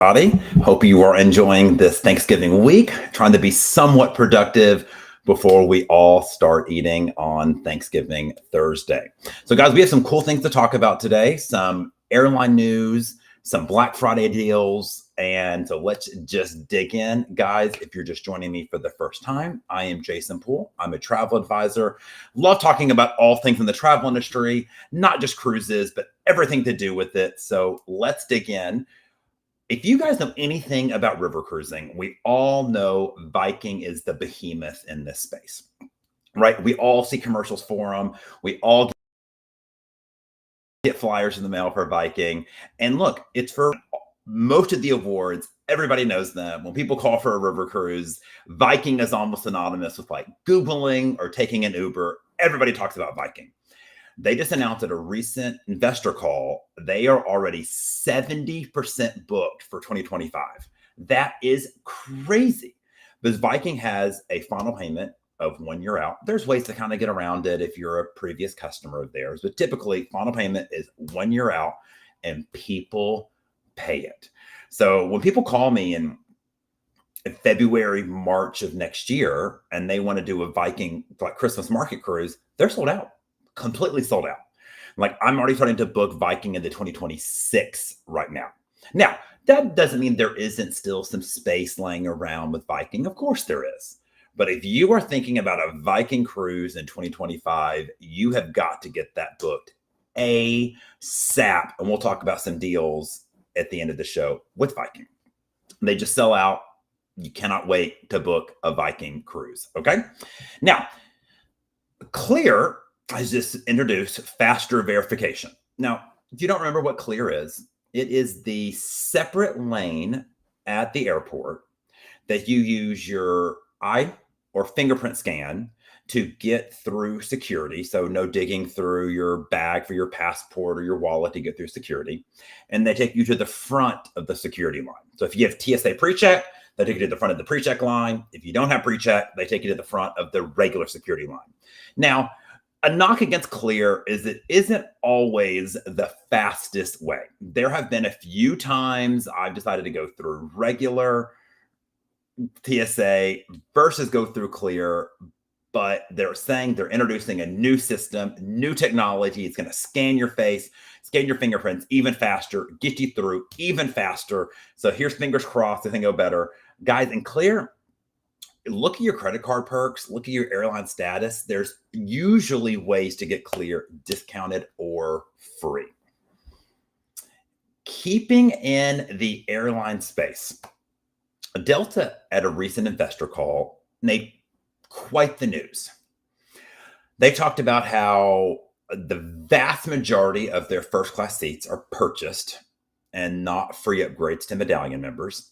Everybody. Hope you are enjoying this Thanksgiving week, trying to be somewhat productive before we all start eating on Thanksgiving Thursday. So, guys, we have some cool things to talk about today, some airline news, some Black Friday deals. And so let's just dig in. Guys, if you're just joining me for the first time, I am Jason Poole. I'm a travel advisor. Love talking about all things in the travel industry, not just cruises, but everything to do with it. So let's dig in. If you guys know anything about river cruising, we all know Viking is the behemoth in this space, right? We all see commercials for them. We all get flyers in the mail for Viking. And look, it's for most of the awards. Everybody knows them. When people call for a river cruise, Viking is almost synonymous with like Googling or taking an Uber. Everybody talks about Viking. They just announced at a recent investor call, they are already 70% booked for 2025. That is crazy because Viking has a final payment of 1 year out. There's ways to kind of get around it if you're a previous customer of theirs, but typically final payment is 1 year out and people pay it. So when people call me in February, March of next year, and they want to do a Viking like Christmas market cruise, they're sold out. Completely sold out. Like I'm already starting to book Viking into 2026 right now. Now, that doesn't mean there isn't still some space laying around with Viking. Of course there is. But if you are thinking about a Viking cruise in 2025, you have got to get that booked ASAP. And we'll talk about some deals at the end of the show with Viking. They just sell out. You cannot wait to book a Viking cruise. Okay. Now, Clear has just introduced faster verification. Now, if you don't remember what Clear is, it is the separate lane at the airport that you use your eye or fingerprint scan to get through security. So no digging through your bag for your passport or your wallet to get through security. And they take you to the front of the security line. So if you have TSA pre-check, they take you to the front of the pre-check line. If you don't have pre-check, they take you to the front of the regular security line. Now, a knock against Clear is it isn't always the fastest way. There have been a few times I've decided to go through regular TSA versus go through Clear, but they're saying they're introducing a new system, new technology. It's going to scan your face, scan your fingerprints even faster, get you through even faster. So here's fingers crossed, I think it'll go better. Guys, in Clear, look at your credit card perks, look at your airline status. There's usually ways to get Clear discounted or free. Keeping in the airline space, Delta at a recent investor call made quite the news. They talked about how the vast majority of their first class seats are purchased and not free upgrades to medallion members.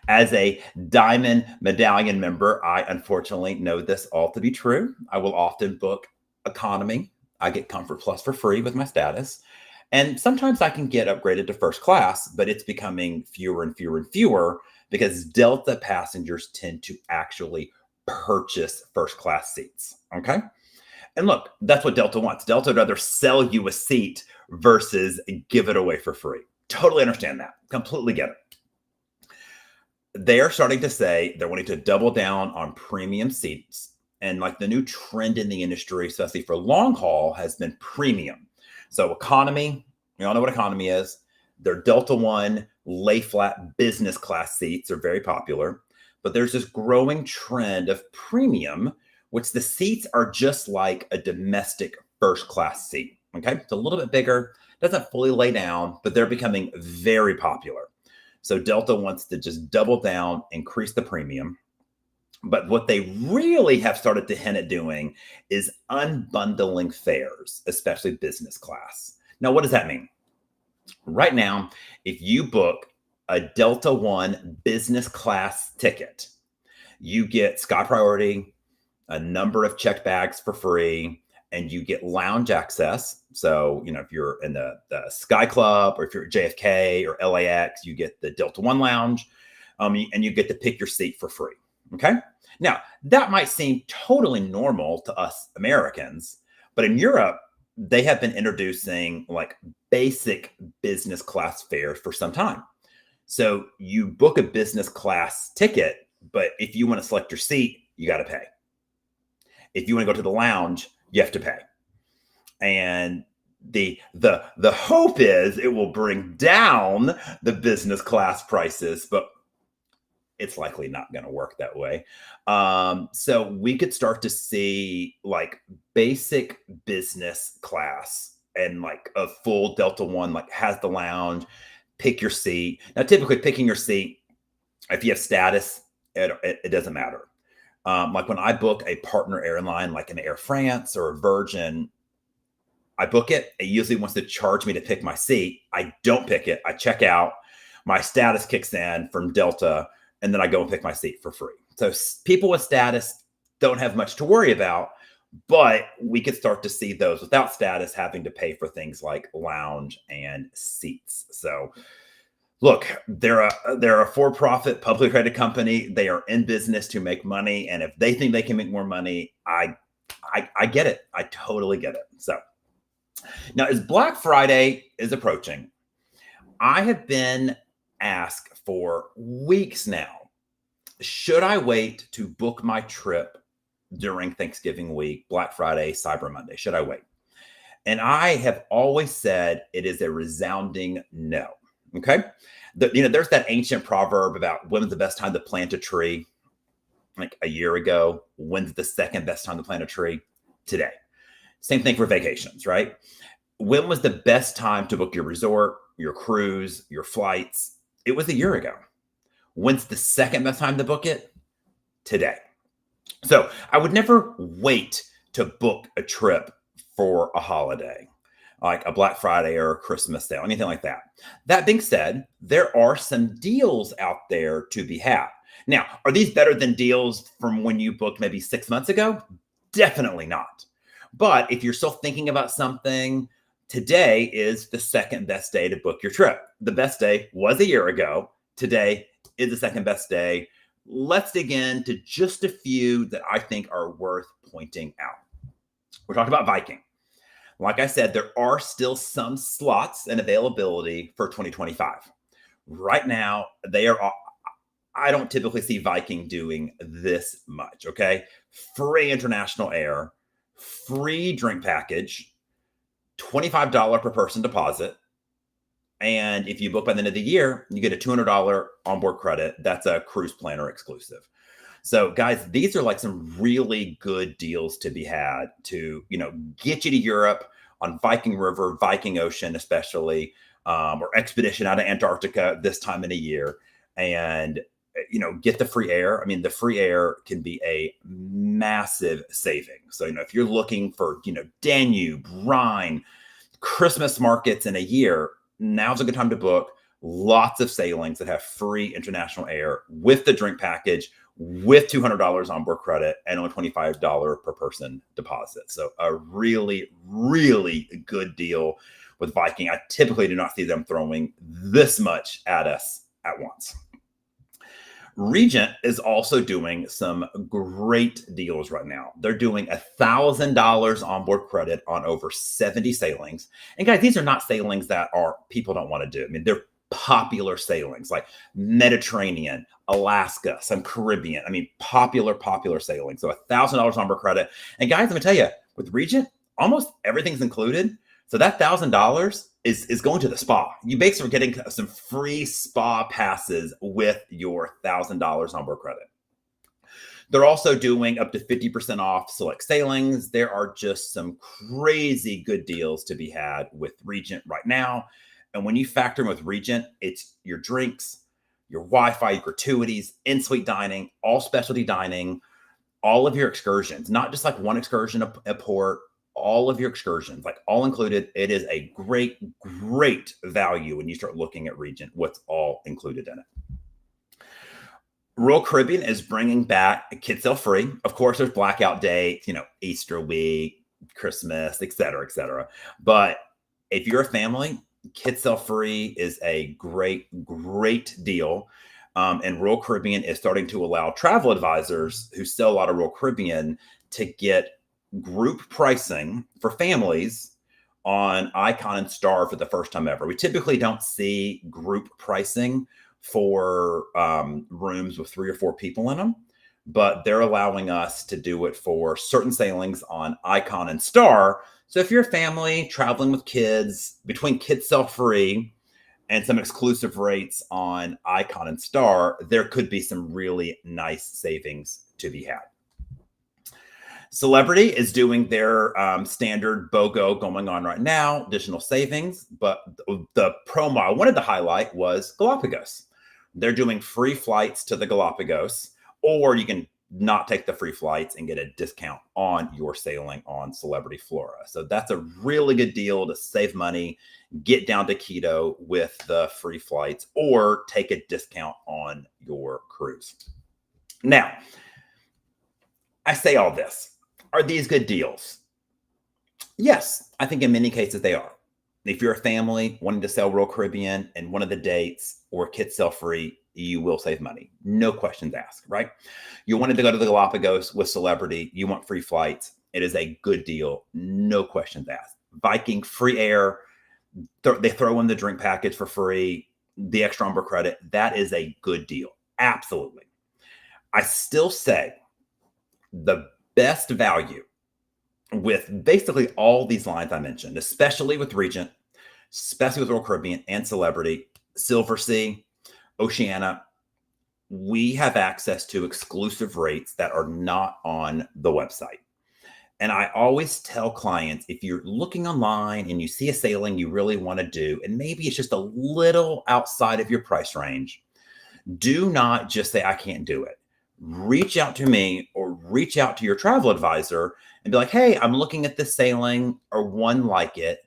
As a Diamond Medallion member, I unfortunately know this all to be true. I will often book economy. I get Comfort Plus for free with my status. And sometimes I can get upgraded to first class, but it's becoming fewer and fewer and fewer because Delta passengers tend to actually purchase first class seats. Okay. And look, that's what Delta wants. Delta would rather sell you a seat versus give it away for free. Totally understand that. Completely get it. They're starting to say they're wanting to double down on premium seats. And like the new trend in the industry, especially for long haul, has been premium. So economy, we all know what economy is. Their Delta One lay flat business class seats are very popular. But there's this growing trend of premium, which the seats are just like a domestic first class seat. Okay. It's a little bit bigger, doesn't fully lay down, but they're becoming very popular. So Delta wants to just double down, increase the premium. But what they really have started to hint at doing is unbundling fares, especially business class. Now, what does that mean? Right now, if you book a Delta One business class ticket, you get Sky Priority, a number of checked bags for free, and you get lounge access. So, if you're in the Sky Club or if you're at JFK or LAX, you get the Delta One lounge, and you get to pick your seat for free. Okay. Now, that might seem totally normal to us Americans, but in Europe, they have been introducing like basic business class fares for some time. So you book a business class ticket, but if you want to select your seat, you got to pay. If you want to go to the lounge, you have to pay. And the hope is it will bring down the business class prices, but it's likely not going to work that way. So we could start to see like basic business class and like a full Delta One, like has the lounge, pick your seat. Now, typically picking your seat, if you have status, it doesn't matter. Like when I book a partner airline, like an Air France or a Virgin, I book it. It usually wants to charge me to pick my seat. I don't pick it. I check out. My status kicks in from Delta, and then I go and pick my seat for free. So people with status don't have much to worry about, but we could start to see those without status having to pay for things like lounge and seats. So look, they're a for-profit, publicly traded company. They are in business to make money, and if they think they can make more money, I get it. I totally get it. So now, as Black Friday is approaching, I have been asked for weeks now, should I wait to book my trip during Thanksgiving week, Black Friday, Cyber Monday? Should I wait? And I have always said it is a resounding no. Okay. There's that ancient proverb about when's the best time to plant a tree? Like a year ago. When's the second best time to plant a tree? Today. Same thing for vacations, right? When was the best time to book your resort, your cruise, your flights? It was a year ago. When's the second best time to book it? Today. So I would never wait to book a trip for a holiday, like a Black Friday or a Christmas sale, anything like that. That being said, there are some deals out there to be had. Now, are these better than deals from when you booked maybe 6 months ago? Definitely not. But if you're still thinking about something, today is the second best day to book your trip. The best day was a year ago. Today is the second best day. Let's dig into just a few that I think are worth pointing out. We're talking about Viking. Like I said, there are still some slots and availability for 2025. Right now, I don't typically see Viking doing this much, okay? Free international air, free drink package, $25 per person deposit. And if you book by the end of the year, you get a $200 onboard credit. That's a cruise planner exclusive. So guys, these are like some really good deals to be had to, get you to Europe on Viking River, Viking Ocean, especially, or expedition out of Antarctica this time in a year. And get the free air. I mean, the free air can be a massive saving. So, if you're looking for, Danube, Rhine, Christmas markets in a year, now's a good time to book. Lots of sailings that have free international air with the drink package, with $200 onboard credit and only $25 per person deposit. So a really, really good deal with Viking. I typically do not see them throwing this much at us at once. Regent is also doing some great deals right now. They're doing $1,000 onboard credit on over 70 sailings. And guys, these are not sailings that people don't want to do. I mean, they're popular sailings like Mediterranean, Alaska, some Caribbean. I mean, popular sailing. So $1,000 onboard credit. And guys, let me tell you, with Regent, almost everything's included. So that $1,000 is going to the spa. You basically are getting some free spa passes with your $1,000 onboard credit. They're also doing up to 50% off select sailings. There are just some crazy good deals to be had with Regent right now. And when you factor in with Regent, it's your drinks, your Wi-Fi, your gratuities, in-suite dining, all specialty dining, all of your excursions, not just like one excursion a port, all of your excursions, like all included. It is a great, great value when you start looking at Regent, what's all included in it. Royal Caribbean is bringing back Kid Sail Free. Of course, there's blackout dates, Easter week, Christmas, et cetera. But if you're a family, Kid Sail Free is a great, great deal. And Royal Caribbean is starting to allow travel advisors who sell a lot of Royal Caribbean to get group pricing for families on Icon and Star for the first time ever. We typically don't see group pricing for rooms with 3 or 4 people in them, but they're allowing us to do it for certain sailings on Icon and Star. So if you're a family traveling with kids, between kids sell free and some exclusive rates on Icon and Star, there could be some really nice savings to be had. Celebrity is doing their standard BOGO going on right now, additional savings. But the promo I wanted to highlight was Galapagos. They're doing free flights to the Galapagos, or you can not take the free flights and get a discount on your sailing on Celebrity Flora. So that's a really good deal to save money, get down to Quito with the free flights, or take a discount on your cruise. Now, I say all this. Are these good deals? Yes, I think in many cases they are. If you're a family wanting to sail Royal Caribbean and one of the dates or kids sell free, you will save money. No questions asked, right? You wanted to go to the Galapagos with Celebrity. You want free flights. It is a good deal. No questions asked. Viking, free air. They throw in the drink package for free, the extra Umber credit. That is a good deal. Absolutely. I still say the best value with basically all these lines I mentioned, especially with Regent, especially with Royal Caribbean and Celebrity, Silversea, Oceania, we have access to exclusive rates that are not on the website. And I always tell clients, if you're looking online and you see a sailing you really want to do, and maybe it's just a little outside of your price range, do not just say, I can't do it. Reach out to me or reach out to your travel advisor and be like, hey, I'm looking at this sailing or one like it.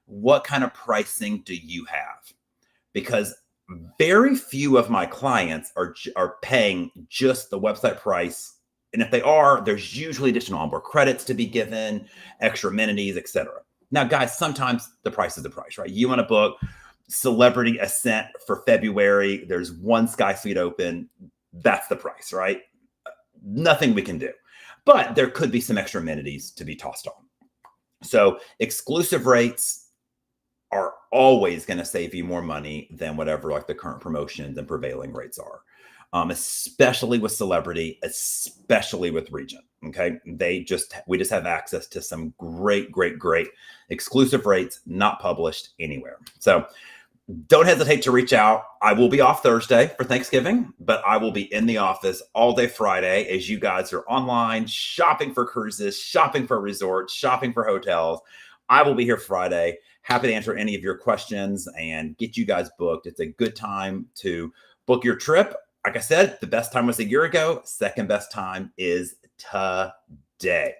What kind of pricing do you have? Because very few of my clients are paying just the website price. And if they are, there's usually additional onboard credits to be given, extra amenities, etc. Now, guys, sometimes the price is the price, right? You want to book Celebrity Ascent for February. There's one sky suite open. That's the price, right? Nothing we can do. But there could be some extra amenities to be tossed on. So exclusive rates are always going to save you more money than whatever like the current promotions and prevailing rates are, especially with Celebrity, especially with Regent. Okay, we just have access to some great exclusive rates not published anywhere. So don't hesitate to reach out. I will be off Thursday for Thanksgiving, but I will be in the office all day Friday as you guys are online shopping for cruises, shopping for resorts, shopping for hotels. I will be here Friday. Happy to answer any of your questions and get you guys booked. It's a good time to book your trip. Like I said, the best time was a year ago. Second best time is today.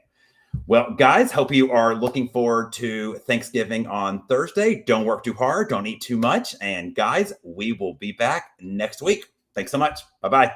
Well, guys, hope you are looking forward to Thanksgiving on Thursday. Don't work too hard. Don't eat too much. And guys, we will be back next week. Thanks so much. Bye-bye.